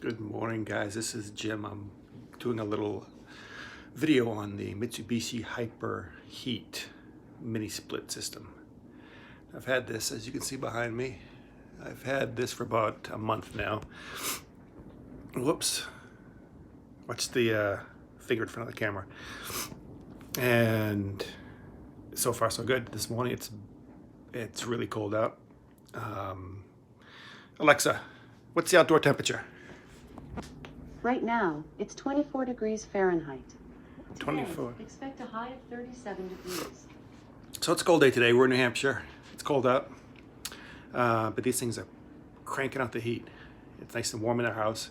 Good morning, guys. This is Jim. I'm doing a little video on the Mitsubishi Hyper Heat mini split system. I've had this, as you can see behind me, I've had this for about a month now. Whoops. Watch the finger in front of the camera. And so far so good. This morning it's really cold out. Alexa, what's the outdoor temperature? Right now, it's 24 degrees Fahrenheit. 24. Today, expect a high of 37 degrees. So it's a cold day today. We're in New Hampshire. It's cold out. But these things are cranking out the heat. It's nice and warm in our house.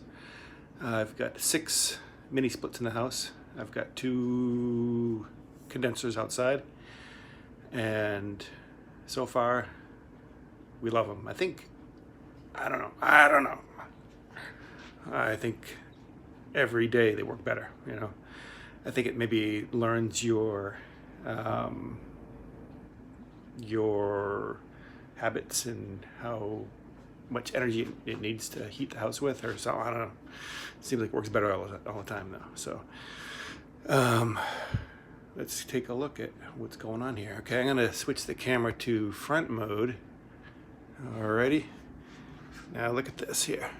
I've got 6 mini splits in the house. I've got 2 condensers outside. And so far, we love them. I don't know. I think every day they work better, you know. I think it maybe learns your habits and how much energy it needs to heat the house with, or so. I don't know. It seems like it works better all the time though. So let's take a look at what's going on here. Okay, I'm gonna switch the camera to front mode. Alrighty. Now look at this here.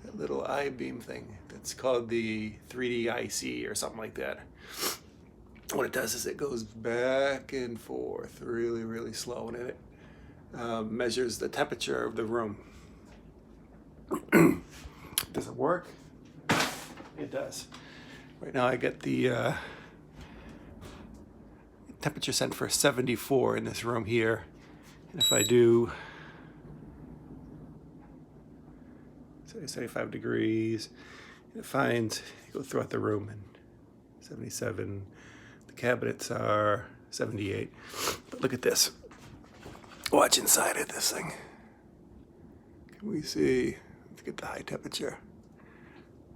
That little I-beam thing. That's called the 3D IC or something like that. What it does is it goes back and forth really, really slow, and it measures the temperature of the room. Does it work? It does. Right now I get the temperature set for 74 in this room here. And if I do 75 degrees, it finds, go throughout the room, and 77. The cabinets are 78. But look at this. Watch inside of this thing. Can we see? Let's get the high temperature.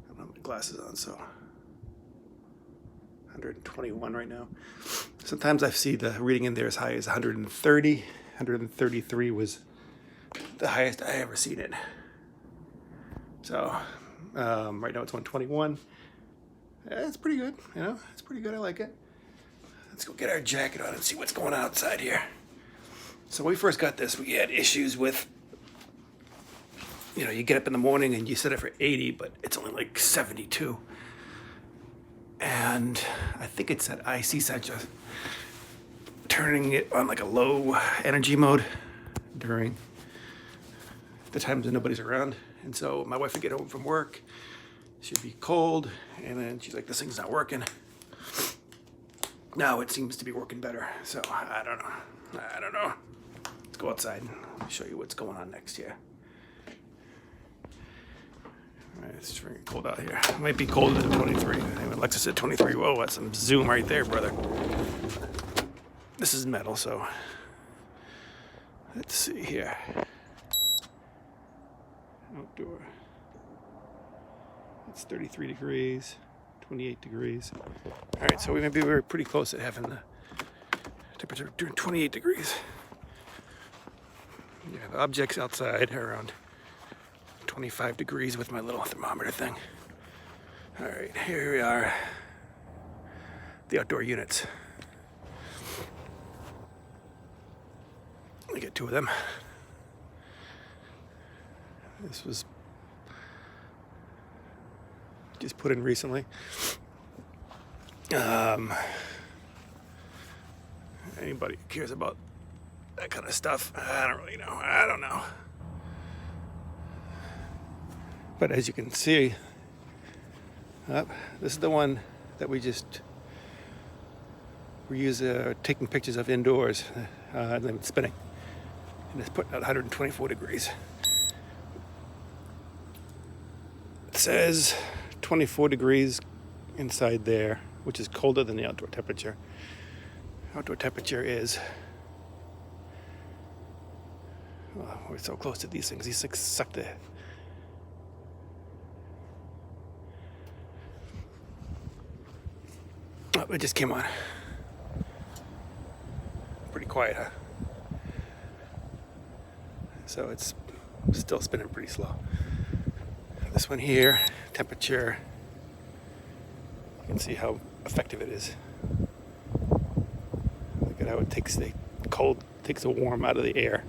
I don't have my glasses on, so 121 right now. Sometimes I see the reading in there as high as 130. 133 was the highest I ever seen it. So right now it's 121. It's pretty good, you know. It's pretty good. I like it. Let's go get our jacket on and see what's going on outside here. So when we first got this, we had issues with, you know, you get up in the morning and you set it for 80, but it's only like 72. And I think it's that IC sensor turning it on like a low energy mode during the times when nobody's around. And so my wife would get home from work, she'd be cold, and then she's like, this thing's not working. Now it seems to be working better. So I don't know. Let's go outside and show you what's going on next here. All right, it's really cold out here. It might be colder than 23. Alexa said 23. Whoa, that's some zoom right there, brother. This is metal, so let's see here. Outdoor. It's 33 degrees, 28 degrees. All right, so we're pretty close at having the temperature during 28 degrees. Yeah, the objects outside are around 25 degrees with my little thermometer thing. All right, here we are. The outdoor units. I get 2 of them. This was just put in recently. Anybody who cares about that kind of stuff, I don't really know. I don't know. But as you can see, this is the one that we use taking pictures of indoors, and then spinning. And it's putting out 124 degrees. It says 24 degrees inside there, which is colder than the outdoor temperature. Outdoor temperature is, we're so close to these things. These things suck the, it just came on. Pretty quiet, huh? So it's still spinning pretty slow. This one here, temperature. You can see how effective it is. Look at how it takes the cold, takes the warm out of the air.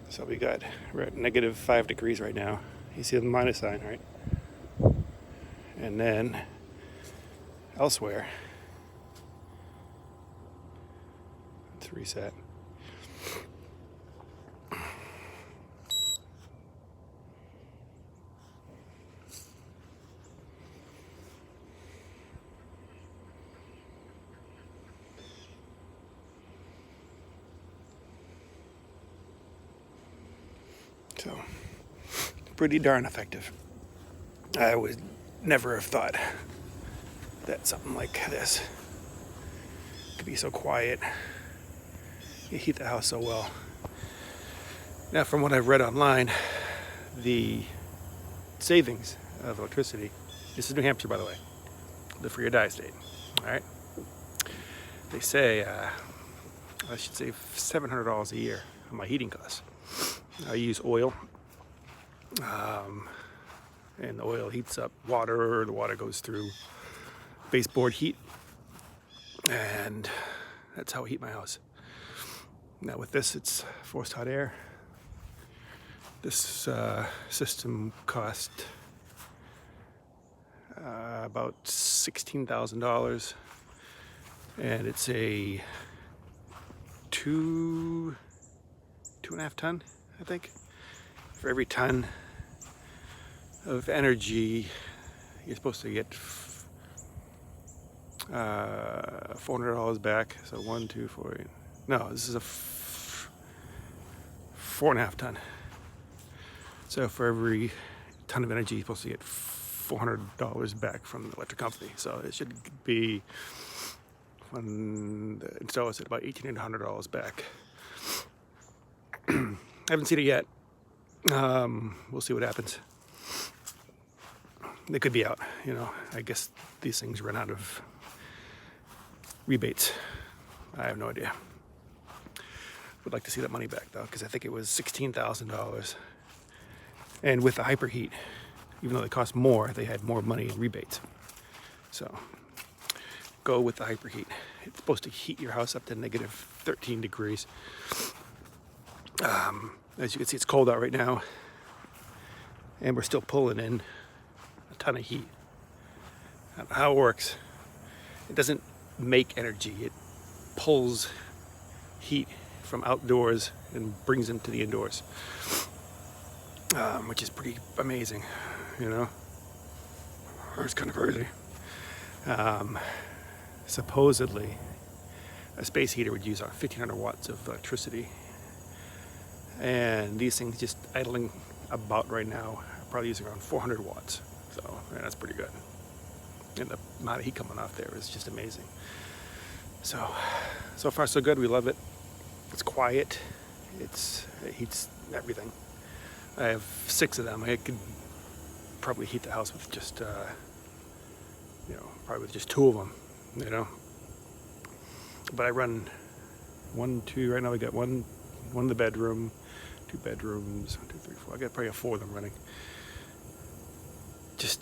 So we're at -5 degrees right now. You see the minus sign, right? And then elsewhere, let's reset. So, pretty darn effective. I would never have thought that something like this could be so quiet. You heat the house so well. Now, from what I've read online, the savings of electricity, this is New Hampshire, by the way, the free or die state, all right? They say I should save $700 a year on my heating costs. I use oil, and the oil heats up water, the water goes through baseboard heat, and that's how I heat my house. Now with this, it's forced hot air. This system cost about $16,000, and it's a 2.5 ton, I think. For every ton of energy, you're supposed to get $400 back. So 1, 2, 4. No, this is a 4.5 ton. So for every ton of energy, you're supposed to get $400 back from the electric company. So it should be, when the installer said, about $1,800 back. I haven't seen it yet. We'll see what happens. They could be out, you know. I guess these things run out of rebates. I have no idea. Would like to see that money back though, because I think it was $16,000. And with the hyperheat, even though they cost more, they had more money in rebates. So go with the hyperheat. It's supposed to heat your house up to -13 degrees. As you can see, it's cold out right now, and we're still pulling in a ton of heat. I don't know how it works. It doesn't make energy. It pulls heat from outdoors and brings them to the indoors, which is pretty amazing, you know. It's kind of crazy. Supposedly, a space heater would use 1,500 watts of electricity. And these things just idling about right now are probably using around 400 watts. So yeah, that's pretty good. And the amount of heat coming off there is just amazing. So far so good. We love it. It's quiet. It heats everything. I have 6 of them. I could probably heat the house with just, probably with just 2 of them, you know. But I run 1, 2, right now we got one in the bedroom, 2 bedrooms, 1, 2, 3, 4. I got probably 4 of them running. Just,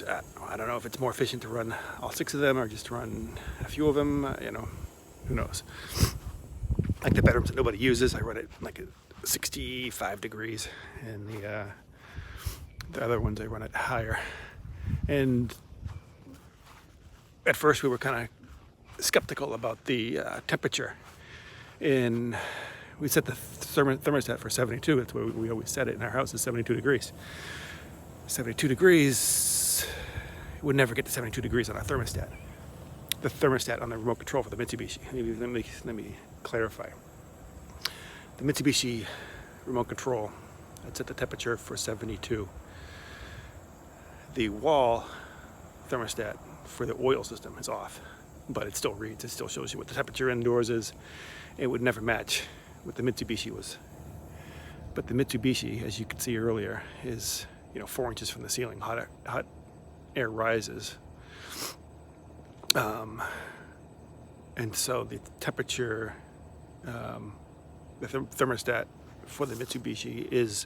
I don't know if it's more efficient to run all 6 of them or just run a few of them, who knows. Like the bedrooms that nobody uses, I run it like at 65 degrees, and the other ones I run it higher. And at first we were kind of skeptical about the temperature. And we set the thermostat for 72. That's where we always set it in our house, is 72 degrees. 72 degrees, would never get to 72 degrees on our thermostat. The thermostat on the remote control for the Mitsubishi. Let me clarify. The Mitsubishi remote control, I set the temperature for 72. The wall thermostat for the oil system is off, but it still reads. It still shows you what the temperature indoors is. It would never match what the Mitsubishi was. But the Mitsubishi, as you could see earlier, is 4 inches from the ceiling. Hot air rises, and so the temperature the thermostat for the Mitsubishi is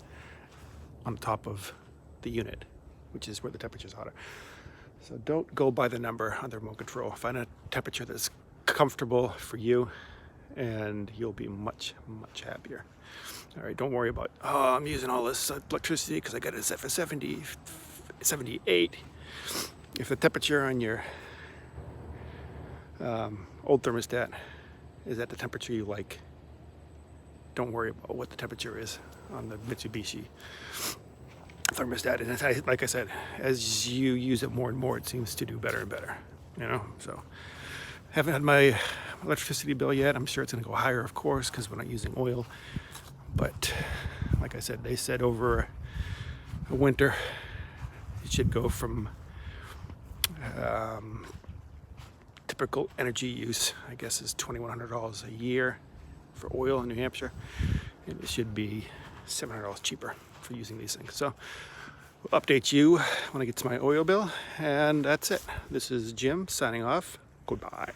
on top of the unit, which is where the temperature is hotter. So don't go by the number on the remote control. Find a temperature that's comfortable for you, and you'll be much, much happier. All right, don't worry about, oh, I'm using all this electricity because I got it set for 70, 78. If the temperature on your old thermostat is at the temperature you like, don't worry about what the temperature is on the Mitsubishi thermostat. And like I said, as you use it more and more, it seems to do better and better, you know. So haven't had my electricity bill yet. I'm sure it's going to go higher, of course, because we're not using oil. But like I said, they said over a winter it should go from typical energy use, I guess, is $2,100 a year for oil in New Hampshire, and it should be $700 cheaper for using these things. So we'll update you when I get to my oil bill, and that's it. This is Jim signing off. Goodbye.